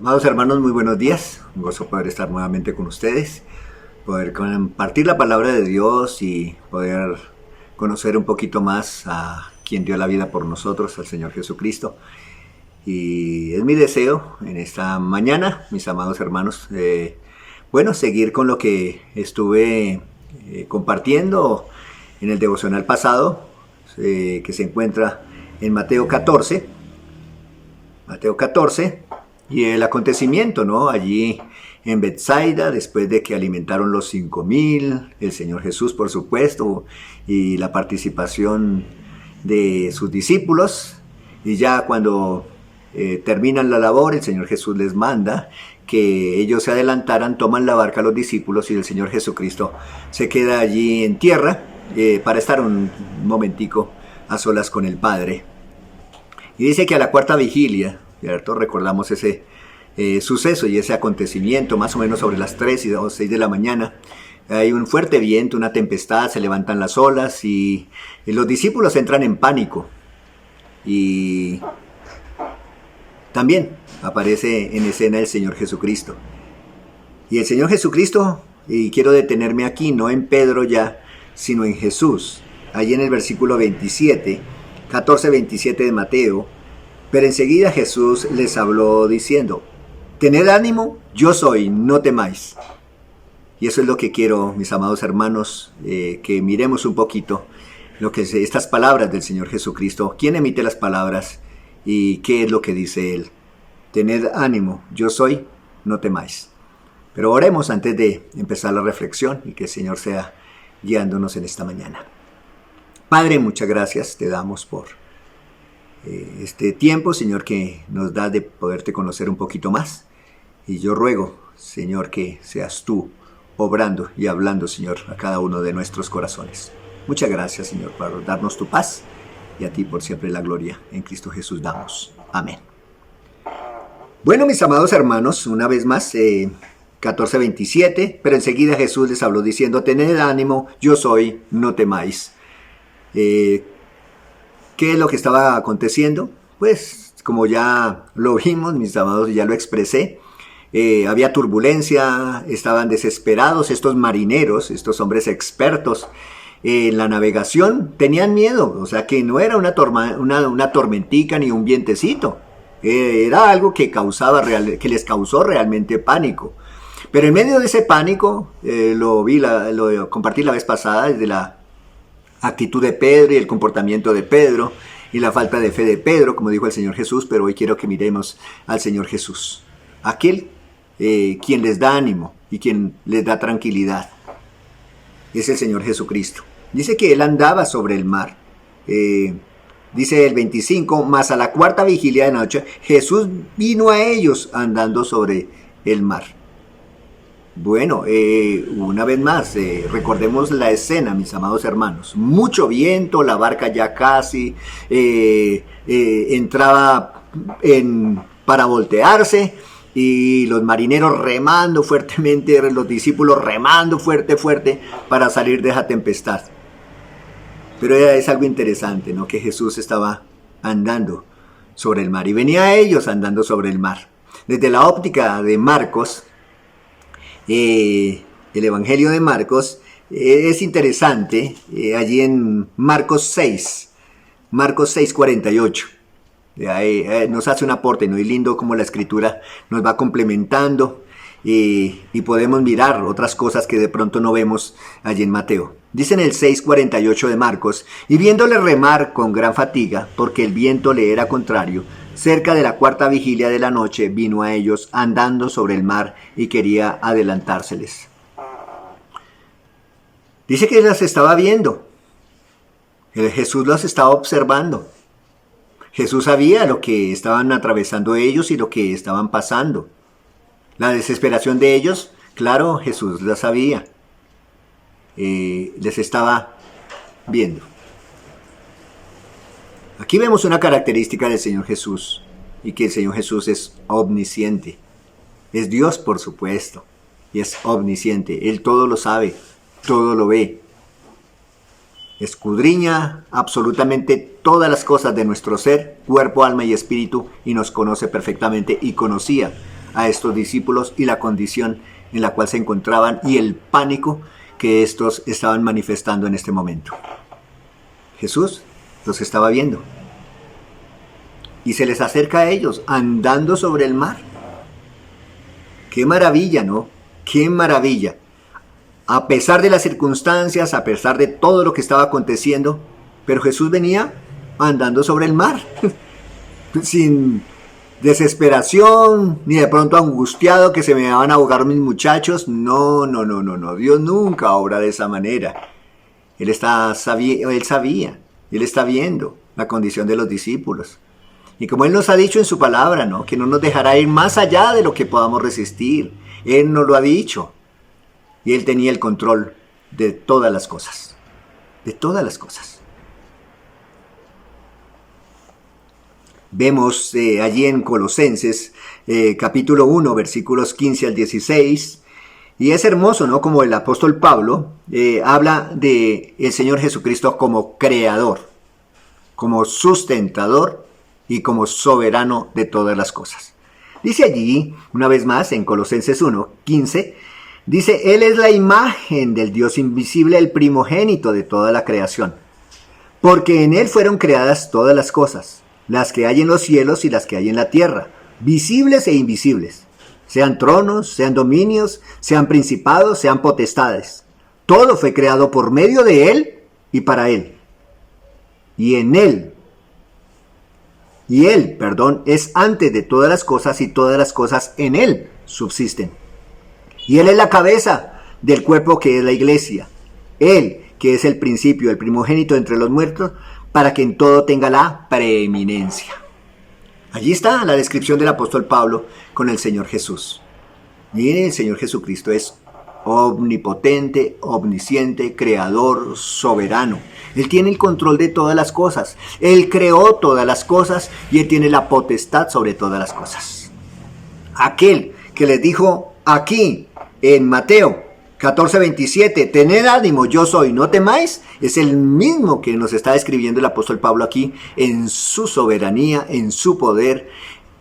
Amados hermanos, muy buenos días. Un gozo poder estar nuevamente con ustedes, poder compartir la palabra de Dios y poder conocer un poquito más a quien dio la vida por nosotros, al Señor Jesucristo. Y es mi deseo en esta mañana, mis amados hermanos, seguir con lo que estuve compartiendo en el devocional pasado, que se encuentra en Mateo 14. Mateo 14. Y el acontecimiento, ¿no? Allí en Betsaida, después de que alimentaron los 5,000, el Señor Jesús, por supuesto, y la participación de sus discípulos. Y ya cuando terminan la labor, el Señor Jesús les manda que ellos se adelantaran, toman la barca los discípulos y el Señor Jesucristo se queda allí en tierra para estar un momentico a solas con el Padre. Y dice que a la cuarta vigilia, ¿cierto? Recordamos ese suceso y ese acontecimiento, más o menos sobre las 3 o 6 de la mañana. Hay un fuerte viento, una tempestad, se levantan las olas y los discípulos entran en pánico. Y también aparece en escena el Señor Jesucristo. Y el Señor Jesucristo, y quiero detenerme aquí, no en Pedro ya, sino en Jesús. Allí en el versículo 14-27 de Mateo. Pero enseguida Jesús les habló diciendo: tened ánimo, yo soy, no temáis. Y eso es lo que quiero, mis amados hermanos, que miremos un poquito lo que es estas palabras del Señor Jesucristo. ¿Quién emite las palabras y qué es lo que dice Él? Tened ánimo, yo soy, no temáis. Pero oremos antes de empezar la reflexión y que el Señor sea guiándonos en esta mañana. Padre, muchas gracias te damos por este tiempo, Señor, que nos da de poderte conocer un poquito más. Y yo ruego, Señor, que seas tú obrando y hablando, Señor, a cada uno de nuestros corazones. Muchas gracias, Señor, por darnos tu paz, y a ti por siempre la gloria. En Cristo Jesús damos. Amén. Bueno, mis amados hermanos, una vez más, 14:27, pero enseguida Jesús les habló diciendo: tened ánimo, yo soy, no temáis. ¿Qué es lo que estaba aconteciendo? Pues, como ya lo vimos, mis amados, ya lo expresé, había turbulencia, estaban desesperados estos marineros, estos hombres expertos en la navegación, tenían miedo, o sea que no era una tormentica ni un vientecito, era algo que les causó realmente pánico. Pero en medio de ese pánico, lo compartí la vez pasada, desde la actitud de Pedro y el comportamiento de Pedro y la falta de fe de Pedro, como dijo el Señor Jesús, pero hoy quiero que miremos al Señor Jesús, aquel quien les da ánimo y quien les da tranquilidad. Es el Señor Jesucristo. Dice que Él andaba sobre el mar. Dice el 25, mas a la cuarta vigilia de noche Jesús vino a ellos andando sobre el mar. Bueno, una vez más, recordemos la escena, mis amados hermanos. Mucho viento, la barca ya casi entraba para voltearse, y los marineros remando fuertemente, los discípulos remando fuerte para salir de esa tempestad. Pero es algo interesante, ¿no? Que Jesús estaba andando sobre el mar y venía a ellos andando sobre el mar. Desde la óptica de Marcos, el Evangelio de Marcos es interesante, allí en Marcos 6:48. Nos hace un aporte, ¿no? Y lindo como la Escritura nos va complementando, y podemos mirar otras cosas que de pronto no vemos allí en Mateo. Dice en el 6:48 de Marcos: y viéndole remar con gran fatiga, porque el viento le era contrario, cerca de la cuarta vigilia de la noche vino a ellos andando sobre el mar y quería adelantárseles. Dice que las estaba viendo. Jesús los estaba observando. Jesús sabía lo que estaban atravesando ellos y lo que estaban pasando. La desesperación de ellos, claro, Jesús la sabía. Les estaba viendo. Aquí vemos una característica del Señor Jesús, y que el Señor Jesús es omnisciente. Es Dios, por supuesto, y es omnisciente. Él todo lo sabe, todo lo ve. Escudriña absolutamente todas las cosas de nuestro ser, cuerpo, alma y espíritu, y nos conoce perfectamente, y conocía a estos discípulos y la condición en la cual se encontraban y el pánico que estos estaban manifestando en este momento. Jesús los estaba viendo y se les acerca a ellos andando sobre el mar. ¡Qué maravilla!, ¿no? ¡Qué maravilla! A pesar de las circunstancias, a pesar de todo lo que estaba aconteciendo, pero Jesús venía andando sobre el mar, sin desesperación, ni de pronto angustiado que se me van a ahogar mis muchachos. No, Dios nunca obra de esa manera. Él sabía, Él está viendo la condición de los discípulos. Y como Él nos ha dicho en su palabra, ¿no?, que no nos dejará ir más allá de lo que podamos resistir. Él nos lo ha dicho. Y Él tenía el control de todas las cosas. De todas las cosas. Vemos allí en Colosenses, capítulo 1, versículos 15 al 16. Y es hermoso, ¿no?, como el apóstol Pablo habla de el Señor Jesucristo como creador, como sustentador y como soberano de todas las cosas. Dice allí, una vez más, en Colosenses 1, 15, dice: Él es la imagen del Dios invisible, el primogénito de toda la creación. Porque en Él fueron creadas todas las cosas, las que hay en los cielos y las que hay en la tierra, visibles e invisibles, sean tronos, sean dominios, sean principados, sean potestades. Todo fue creado por medio de Él y para Él. Y Él, es antes de todas las cosas y todas las cosas en Él subsisten. Y Él es la cabeza del cuerpo que es la iglesia. Él, que es el principio, el primogénito entre los muertos, para que en todo tenga la preeminencia. Allí está la descripción del apóstol Pablo con el Señor Jesús. Miren, el Señor Jesucristo es omnipotente, omnisciente, creador, soberano. Él tiene el control de todas las cosas. Él creó todas las cosas y Él tiene la potestad sobre todas las cosas. Aquel que les dijo aquí en Mateo 14:27, tened ánimo, yo soy, no temáis, es el mismo que nos está describiendo el apóstol Pablo aquí en su soberanía, en su poder,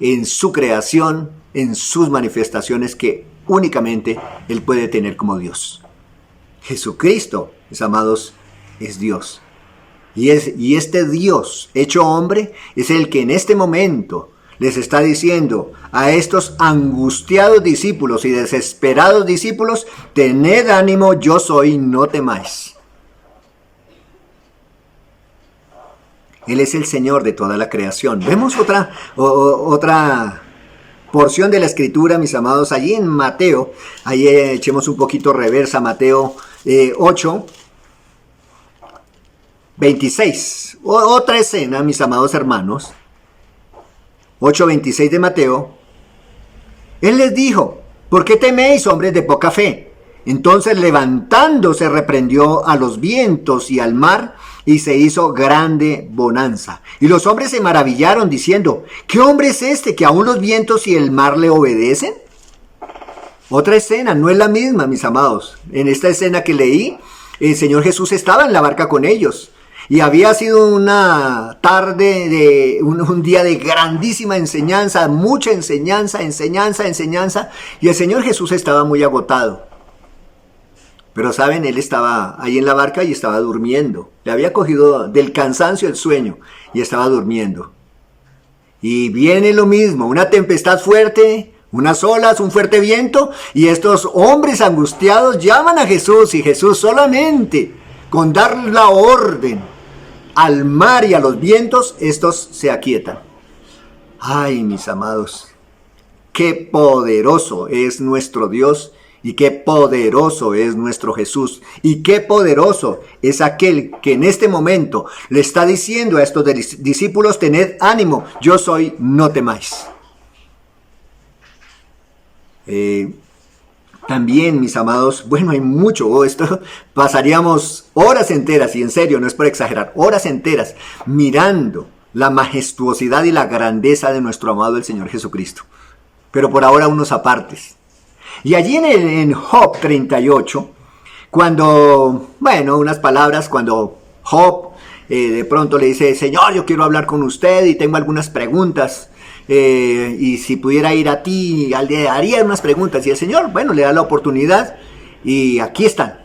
en su creación, en sus manifestaciones que únicamente Él puede tener como Dios. Jesucristo, mis amados, es Dios. Y este Dios hecho hombre es el que en este momento les está diciendo a estos angustiados discípulos y desesperados discípulos: tened ánimo, yo soy, no temáis. Él es el Señor de toda la creación. Vemos otra porción de la Escritura, mis amados, allí en Mateo. Ahí echemos un poquito reversa, Mateo 8, 26. Otra escena, mis amados hermanos. 8:26 de Mateo. Él les dijo: ¿por qué teméis, hombres de poca fe? Entonces, levantándose, reprendió a los vientos y al mar, y se hizo grande bonanza. Y los hombres se maravillaron, diciendo: ¿qué hombre es este que aún los vientos y el mar le obedecen? Otra escena, no es la misma, mis amados. En esta escena que leí, el Señor Jesús estaba en la barca con ellos. Y había sido una tarde, un día de grandísima enseñanza, mucha enseñanza. Y el Señor Jesús estaba muy agotado. Pero saben, Él estaba ahí en la barca y estaba durmiendo. Le había cogido del cansancio el sueño y estaba durmiendo. Y viene lo mismo, una tempestad fuerte, unas olas, un fuerte viento. Y estos hombres angustiados llaman a Jesús. Y Jesús solamente con dar la orden al mar y a los vientos, estos se aquietan. Ay, mis amados, qué poderoso es nuestro Dios y qué poderoso es nuestro Jesús y qué poderoso es aquel que en este momento le está diciendo a estos discípulos: tened ánimo, yo soy, no temáis. También, mis amados, bueno, hay mucho, esto pasaríamos horas enteras, y en serio, no es por exagerar, horas enteras mirando la majestuosidad y la grandeza de nuestro amado el Señor Jesucristo. Pero por ahora unos apartes. Y allí en Job 38, cuando Job de pronto le dice: Señor, yo quiero hablar con usted y tengo algunas preguntas y si pudiera ir a ti, le haría unas preguntas. Y el Señor, bueno, le da la oportunidad. Y aquí están,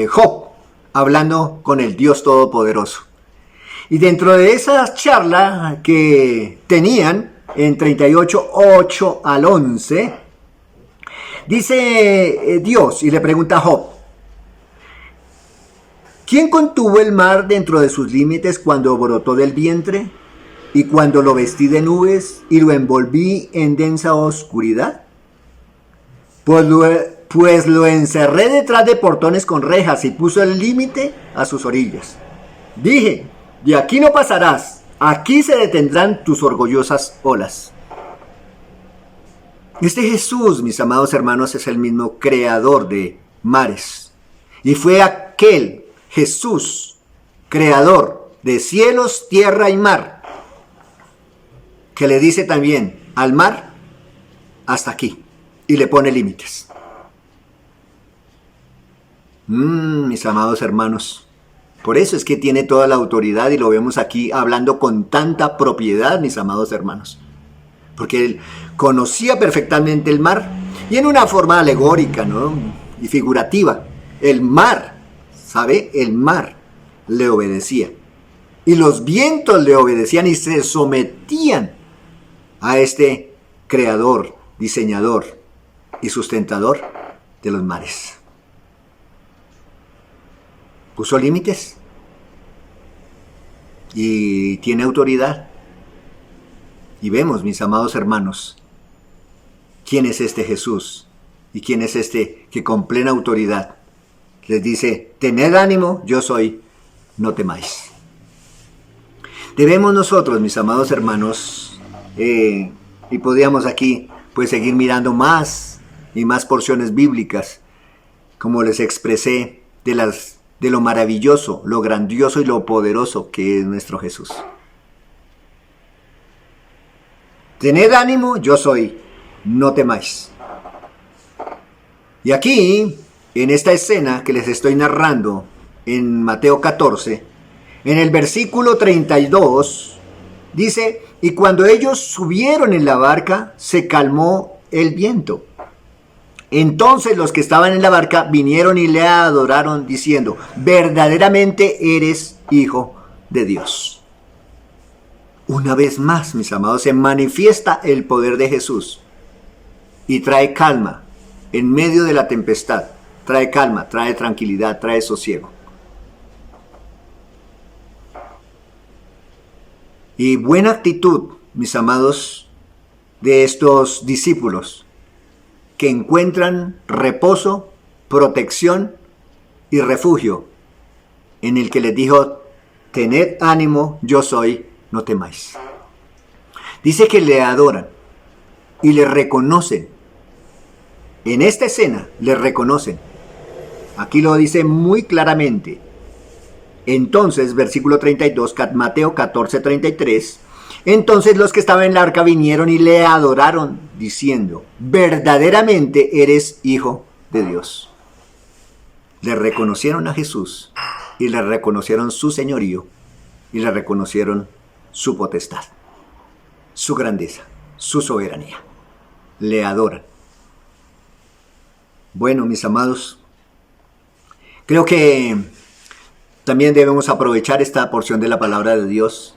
Job, hablando con el Dios Todopoderoso. Y dentro de esa charla que tenían, en 38, 8 al 11, dice Dios y le pregunta a Job: ¿quién contuvo el mar dentro de sus límites cuando brotó del vientre? ¿Y cuando lo vestí de nubes y lo envolví en densa oscuridad? Pues lo encerré detrás de portones con rejas y puso el límite a sus orillas. Dije: de aquí no pasarás, aquí se detendrán tus orgullosas olas. Este Jesús, mis amados hermanos, es el mismo creador de mares. Y fue aquel Jesús, creador de cielos, tierra y mar, que le dice también al mar: hasta aquí, y le pone límites. Mis amados hermanos, por eso es que tiene toda la autoridad y lo vemos aquí hablando con tanta propiedad, mis amados hermanos. Porque él conocía perfectamente el mar y en una forma alegórica, ¿no?, y figurativa. El mar, ¿sabe? El mar le obedecía. Y los vientos le obedecían y se sometían a este creador, diseñador y sustentador de los mares. Puso límites y tiene autoridad. Y vemos, mis amados hermanos, quién es este Jesús y quién es este que con plena autoridad les dice: tened ánimo, yo soy, no temáis. Debemos nosotros, mis amados hermanos, y podríamos aquí pues seguir mirando más y más porciones bíblicas, como les expresé, de lo maravilloso, lo grandioso y lo poderoso que es nuestro Jesús. Tened ánimo, yo soy, no temáis. Y aquí, en esta escena que les estoy narrando, en Mateo 14, en el versículo 32, dice: y cuando ellos subieron en la barca, se calmó el viento. Entonces los que estaban en la barca vinieron y le adoraron, diciendo: verdaderamente eres Hijo de Dios. Una vez más, mis amados, se manifiesta el poder de Jesús y trae calma en medio de la tempestad. Trae calma, trae tranquilidad, trae sosiego. Y buena actitud, mis amados, de estos discípulos que encuentran reposo, protección y refugio en el que les dijo: tened ánimo, yo soy, no temáis. Dice que le adoran y le reconocen. En esta escena le reconocen. Aquí lo dice muy claramente. Entonces, versículo 32, Mateo 14, 33. Entonces los que estaban en la arca vinieron y le adoraron, diciendo: verdaderamente eres Hijo de Dios. Le reconocieron a Jesús y le reconocieron su señorío y le reconocieron su potestad, su grandeza, su soberanía. Le adoran. Bueno, mis amados, creo que también debemos aprovechar esta porción de la palabra de Dios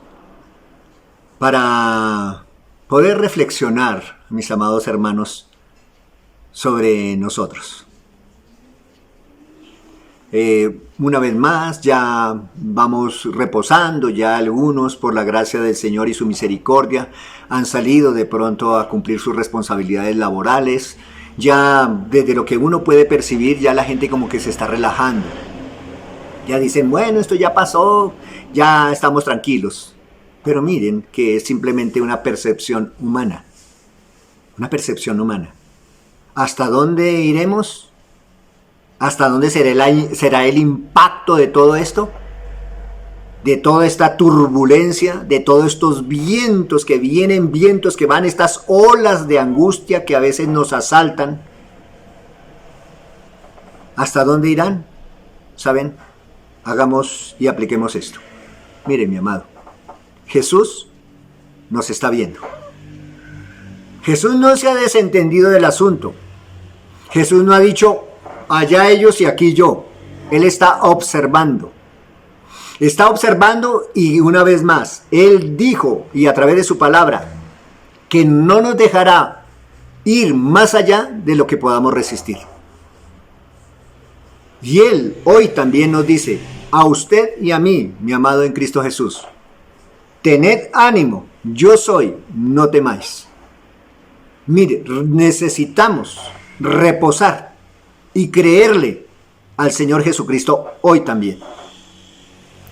para poder reflexionar, mis amados hermanos, sobre nosotros. Una vez más, ya vamos reposando, ya algunos, por la gracia del Señor y su misericordia, han salido de pronto a cumplir sus responsabilidades laborales. Ya desde lo que uno puede percibir, ya la gente como que se está relajando. Ya dicen: bueno, esto ya pasó, ya estamos tranquilos. Pero miren que es simplemente una percepción humana. Una percepción humana. ¿Hasta dónde iremos? ¿Hasta dónde será el impacto de todo esto? De toda esta turbulencia, de todos estos vientos que vienen, vientos que van, estas olas de angustia que a veces nos asaltan. ¿Hasta dónde irán? ¿Saben? Hagamos y apliquemos esto. Miren, mi amado, Jesús nos está viendo Jesús no se ha desentendido del asunto. Jesús no ha dicho, allá ellos y aquí yo. Él está observando. Está observando y una vez más, Él dijo, y a través de su palabra, que no nos dejará ir más allá de lo que podamos resistir. Y Él hoy también nos dice, a usted y a mí, mi amado en Cristo Jesús, tened ánimo, yo soy, no temáis. Mire, necesitamos reposar y creerle al Señor Jesucristo hoy también.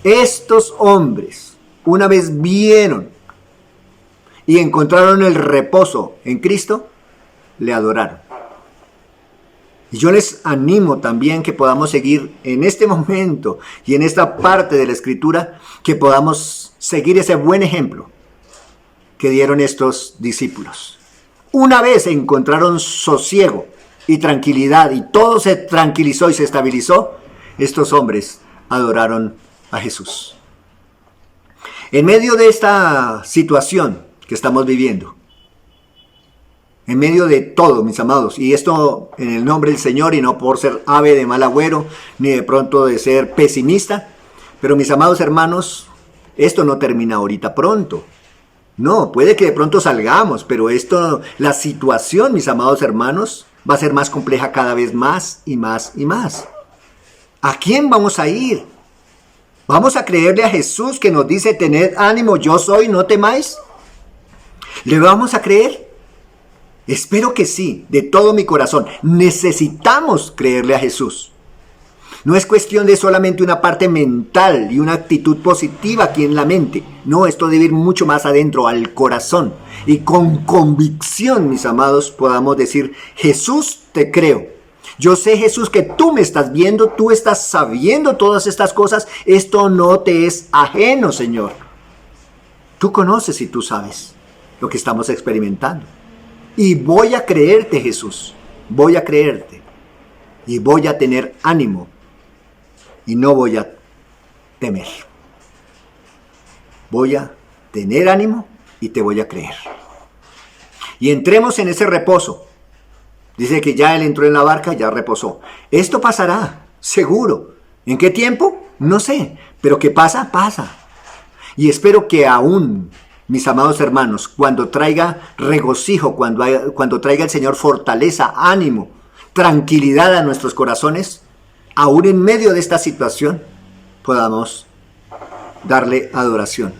Estos hombres, una vez vieron y encontraron el reposo en Cristo, le adoraron. Y yo les animo también que podamos seguir en este momento y en esta parte de la Escritura, que podamos seguir ese buen ejemplo que dieron estos discípulos. Una vez encontraron sosiego y tranquilidad y todo se tranquilizó y se estabilizó, estos hombres adoraron a Jesús. En medio de esta situación que estamos viviendo, en medio de todo, mis amados, y esto en el nombre del Señor y no por ser ave de mal agüero, ni de pronto de ser pesimista, pero mis amados hermanos, esto no termina ahorita pronto. No, puede que de pronto salgamos, pero la situación, mis amados hermanos, va a ser más compleja cada vez más y más y más. ¿A quién vamos a ir? ¿Vamos a creerle a Jesús que nos dice, tened ánimo, yo soy, no temáis? ¿Le vamos a creer? Espero que sí, de todo mi corazón. Necesitamos creerle a Jesús. No es cuestión de solamente una parte mental y una actitud positiva aquí en la mente. No, esto debe ir mucho más adentro, al corazón. Y con convicción, mis amados, podamos decir, Jesús, te creo. Yo sé, Jesús, que tú me estás viendo, tú estás sabiendo todas estas cosas. Esto no te es ajeno, Señor. Tú conoces y tú sabes lo que estamos experimentando. Y voy a creerte, Jesús. Voy a creerte. Y voy a tener ánimo. Y no voy a temer. Voy a tener ánimo y te voy a creer. Y entremos en ese reposo. Dice que ya él entró en la barca, ya reposó. Esto pasará, seguro. ¿En qué tiempo? No sé. Pero que pasa, pasa. Y espero que aún, mis amados hermanos, cuando traiga regocijo, cuando traiga el Señor fortaleza, ánimo, tranquilidad a nuestros corazones, aún en medio de esta situación, podamos darle adoración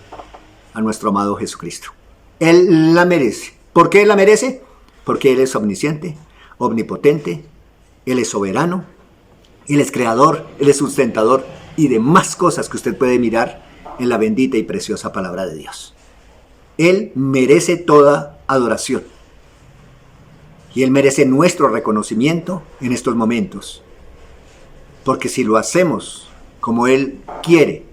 a nuestro amado Jesucristo. Él la merece. ¿Por qué Él la merece? Porque Él es omnisciente, omnipotente, Él es soberano, Él es creador, Él es sustentador y demás cosas que usted puede mirar en la bendita y preciosa palabra de Dios. Él merece toda adoración. Y Él merece nuestro reconocimiento en estos momentos. Porque si lo hacemos como Él quiere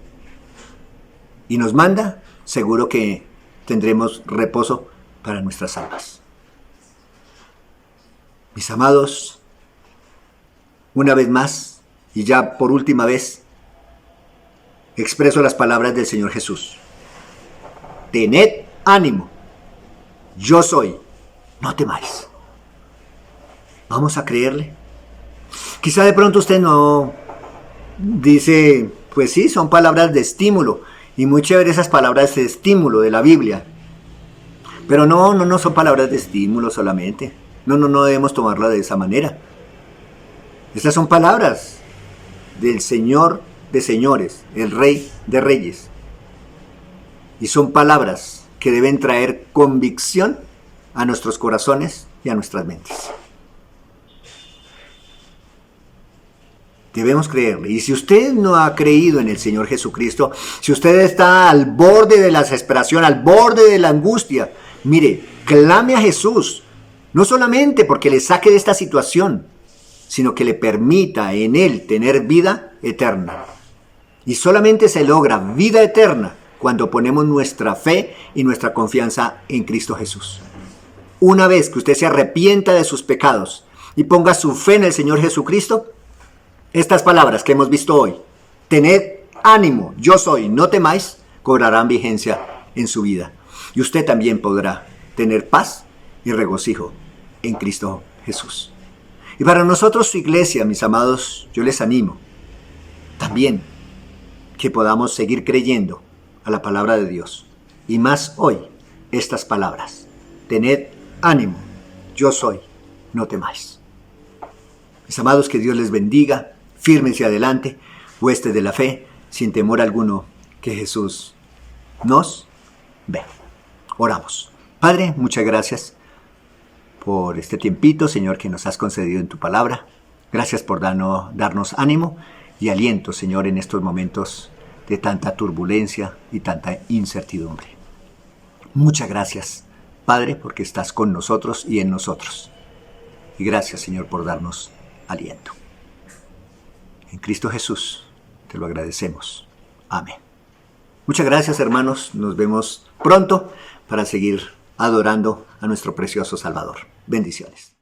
y nos manda, seguro que tendremos reposo para nuestras almas. Mis amados, una vez más, y ya por última vez, expreso las palabras del Señor Jesús. Tened ánimo, yo soy, no temáis. ¿Vamos a creerle? Quizá de pronto usted no dice, pues sí, son palabras de estímulo, y muy chévere esas palabras de estímulo de la Biblia. Pero no son palabras de estímulo solamente. No debemos tomarla de esa manera. Estas son palabras del Señor de señores, el Rey de reyes. Y son palabras que deben traer convicción a nuestros corazones y a nuestras mentes. Debemos creerle. Y si usted no ha creído en el Señor Jesucristo, si usted está al borde de la desesperación, al borde de la angustia, mire, clame a Jesús. No solamente porque le saque de esta situación, sino que le permita en Él tener vida eterna. Y solamente se logra vida eterna cuando ponemos nuestra fe y nuestra confianza en Cristo Jesús. Una vez que usted se arrepienta de sus pecados y ponga su fe en el Señor Jesucristo, estas palabras que hemos visto hoy, tened ánimo, yo soy, no temáis, cobrarán vigencia en su vida. Y usted también podrá tener paz y regocijo en Cristo Jesús. Y para nosotros, su iglesia, mis amados, yo les animo también que podamos seguir creyendo a la palabra de Dios. Y más hoy, estas palabras: tened ánimo, yo soy, no temáis. Mis amados, que Dios les bendiga, fírmense adelante, huestes de la fe, sin temor alguno, que Jesús nos ve. Oramos. Padre, muchas gracias por este tiempito, Señor, que nos has concedido en tu palabra. Gracias por darnos ánimo y aliento, Señor, en estos momentos de tanta turbulencia y tanta incertidumbre. Muchas gracias, Padre, porque estás con nosotros y en nosotros. Y gracias, Señor, por darnos aliento. En Cristo Jesús te lo agradecemos. Amén. Muchas gracias, hermanos. Nos vemos pronto para seguir adorando a nuestro precioso Salvador. Bendiciones.